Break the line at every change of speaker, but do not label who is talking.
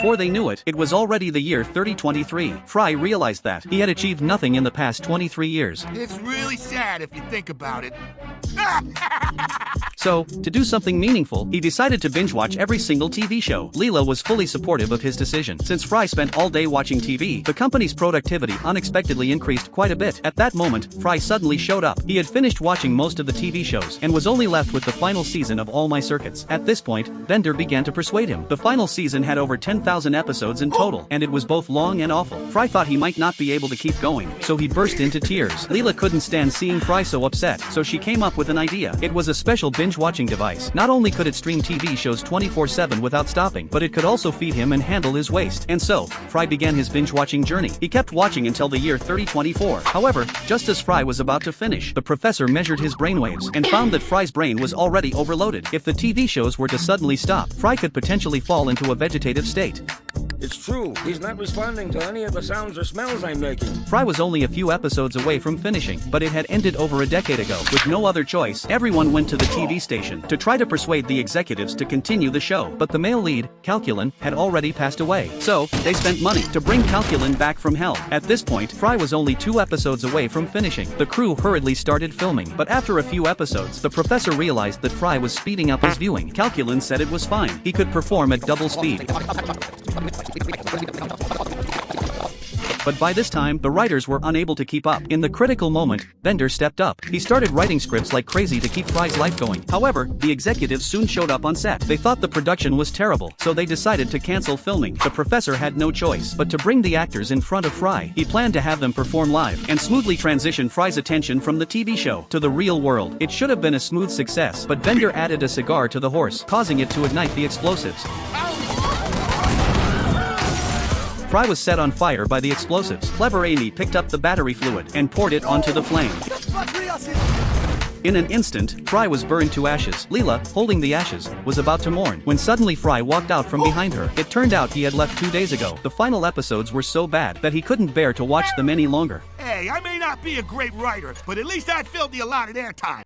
before they knew it, it was already the year 3023. Fry realized that he had achieved nothing in the past 23 years.
It's really sad if you think about it.
So, to do something meaningful, he decided to binge-watch every single TV show. Leela was fully supportive of his decision. Since Fry spent all day watching TV, the company's productivity unexpectedly increased quite a bit. At that moment, Fry suddenly showed up. He had finished watching most of the TV shows and was only left with the final season of All My Circuits. At this point, Bender began to persuade him. The final season had over 10,000 episodes in total, and it was both long and awful. Fry thought he might not be able to keep going, so he burst into tears. Leela couldn't stand seeing Fry so upset, so she came up with an idea. It was a special binge-watching device. Not only could it stream TV shows 24/7 without stopping, but it could also feed him and handle his waste. And so, Fry began his binge-watching journey. He kept watching until the year 3024. However, just as Fry was about to finish, the professor measured his brainwaves and found that Fry's brain was already overloaded. If the TV shows were to suddenly stop, Fry could potentially fall into a vegetative state.
It's true, he's not responding to any of the sounds or smells I'm making.
Fry was only a few episodes away from finishing, but it had ended over a decade ago. With no other choice, everyone went to the TV station to try to persuade the executives to continue the show. But the male lead, Calculin, had already passed away. So, they spent money to bring Calculin back from hell. At this point, Fry was only 2 episodes away from finishing. The crew hurriedly started filming, but after a few episodes, the professor realized that Fry was speeding up his viewing. Calculin said it was fine. He could perform at double speed. But by this time, the writers were unable to keep up. In the critical moment, Bender stepped up. He started writing scripts like crazy to keep Fry's life going. However, the executives soon showed up on set. They thought the production was terrible, so they decided to cancel filming. The professor had no choice but to bring the actors in front of Fry. He planned to have them perform live and smoothly transition Fry's attention from the TV show to the real world. It should have been a smooth success, but Bender added a cigar to the horse, causing it to ignite the explosives. Fry was set on fire by the explosives. Clever Amy picked up the battery fluid and poured it onto the flame. In an instant, Fry was burned to ashes. Leela, holding the ashes, was about to mourn when suddenly Fry walked out from behind her. It turned out he had left 2 days ago. The final episodes were so bad that he couldn't bear to watch them any longer.
Hey, I may not be a great writer, but at least I filled the allotted airtime.